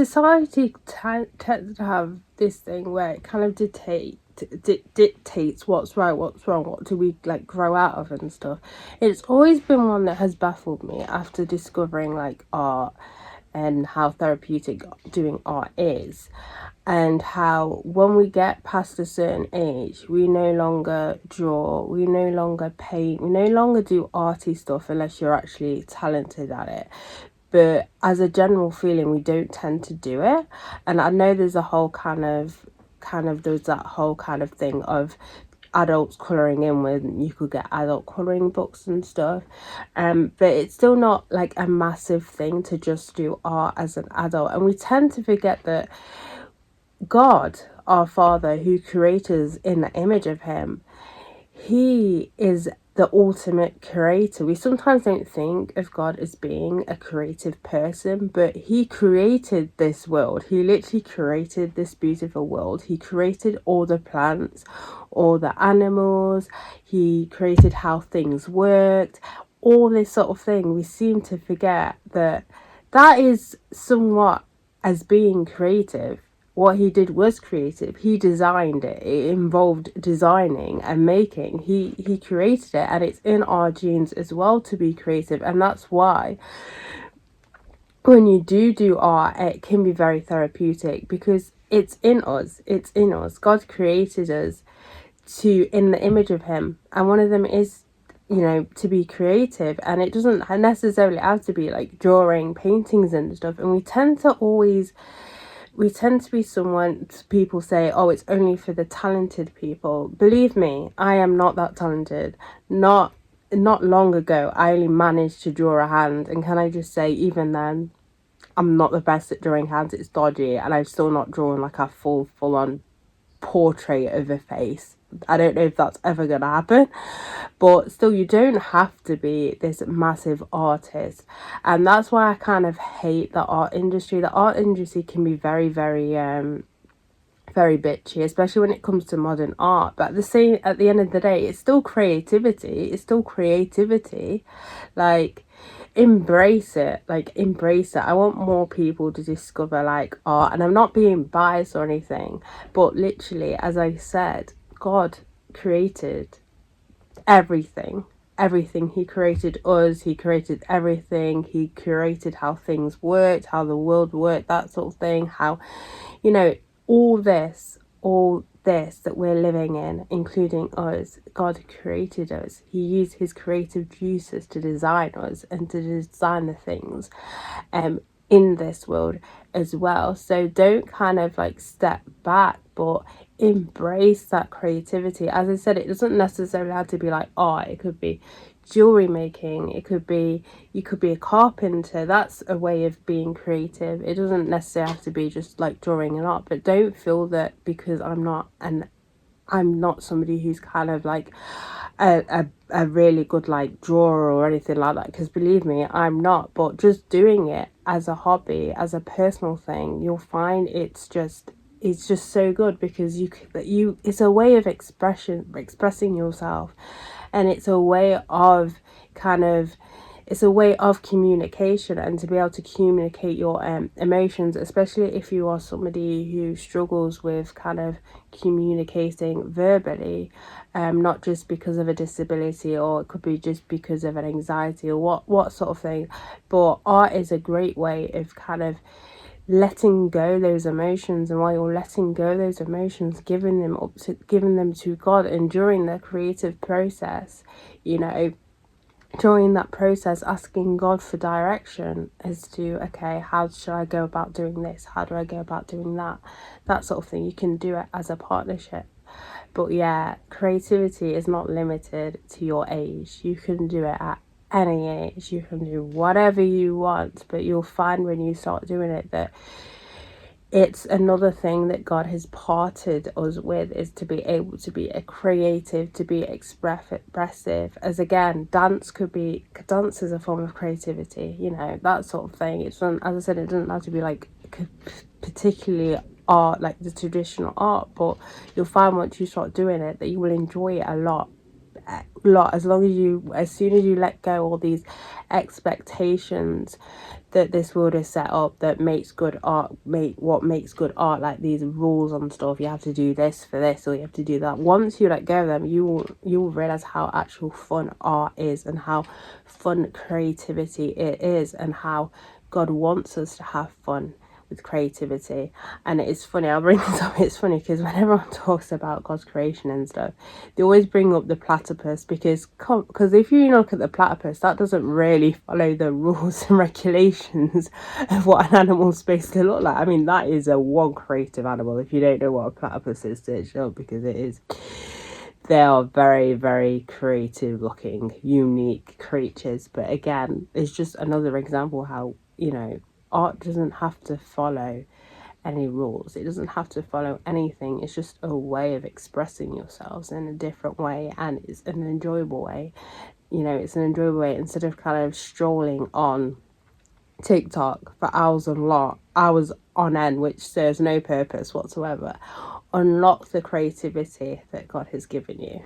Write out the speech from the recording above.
society tends to have this thing where it kind of dictates what's right, what's wrong, what do we like grow out of and stuff. It's always been one that has baffled me after discovering like art and how therapeutic doing art is, and how when we get past a certain age we no longer draw, we no longer paint, we no longer do arty stuff unless you're actually talented at it. But as a general feeling, we don't tend to do it. And I know there's a whole there's that whole kind of thing of adults colouring in when you could get adult colouring books and stuff, but it's still not like a massive thing to just do art as an adult. And we tend to forget that God, our Father, who created us in the image of him, he is the ultimate creator. We sometimes don't think of God as being a creative person, but he created this world. He literally created this beautiful world. He created all the plants, all the animals. He created how things worked, all this sort of thing. We seem to forget that that is somewhat as being creative. What he did was creative. He designed it. It involved designing and making. He created it, and it's in our genes as well to be creative. And that's why when you do art, it can be very therapeutic, because it's in us. It's in us. God created us to in the image of him, and one of them is, you know, to be creative. And it doesn't necessarily have to be like drawing paintings and stuff. And we tend to be someone, people say, oh, it's only for the talented people. Believe me, I am not that talented. Not long ago, I only managed to draw a hand. And can I just say, even then, I'm not the best at drawing hands. It's dodgy. And I'm still not drawing like a full-on portrait of a face. I don't know if that's ever going to happen, but still, you don't have to be this massive artist. And that's why I kind of hate the art industry. The art industry can be very, very very bitchy, especially when it comes to modern art. But at the end of the day, it's still creativity. Like, embrace it. I want more people to discover like art. And I'm not being biased or anything, but literally, as I said, God created everything. He created us. He created everything. He created how things worked, how the world worked, that sort of thing. How, you know, all this that we're living in, including us, God created us. He used his creative juices to design us and to design the things in this world as well. So don't kind of like step back, but embrace that creativity. As I said, it doesn't necessarily have to be like art. It could be jewelry making. It could be, you could be a carpenter. That's a way of being creative. It doesn't necessarily have to be just like drawing and art. But don't feel that because I'm not somebody who's kind of like a really good like drawer or anything like that, because believe me, I'm not. But just doing it as a hobby, as a personal thing, you'll find it's just so good, because it's a way of expressing yourself, and it's a way of communication, and to be able to communicate your emotions, especially if you are somebody who struggles with kind of communicating verbally, not just because of a disability, or it could be just because of an anxiety or what sort of thing. But art is a great way of kind of letting go those emotions, and while you're letting go those emotions, giving them to God. And during the creative process, you know, during that process, asking God for direction as to, okay, how should I go about doing this? How do I go about doing that sort of thing. You can do it as a partnership. But yeah, creativity is not limited to your age. You can do it at any age. You can do whatever you want, but you'll find when you start doing it that it's another thing that God has parted us with, is to be able to be a creative, to be expressive. As again, dance is a form of creativity, you know, that sort of thing. As I said, it doesn't have to be like particularly art, like the traditional art, but you'll find once you start doing it that you will enjoy it a lot, as soon as you let go all these expectations that this world is set up that makes good art, what makes good art, like these rules and stuff. You have to do this for this, or you have to do that. Once you let go of them, you will realize how actual fun art is, and how fun creativity it is, and how God wants us to have fun with creativity. And it's funny, I'll bring this up, it's funny because when everyone talks about God's creation and stuff, they always bring up the platypus, because if you look at the platypus, that doesn't really follow the rules and regulations of what an animal's supposed to look like. I mean, that is a one creative animal. If you don't know what a platypus is, search it up, because it is, they are very, very creative looking, unique creatures. But again, it's just another example how, art doesn't have to follow any rules. It doesn't have to follow anything. It's just a way of expressing yourselves in a different way, and it's an enjoyable way. It's an enjoyable way, instead of kind of strolling on TikTok for hours on end, which serves no purpose whatsoever. Unlock the creativity that God has given you.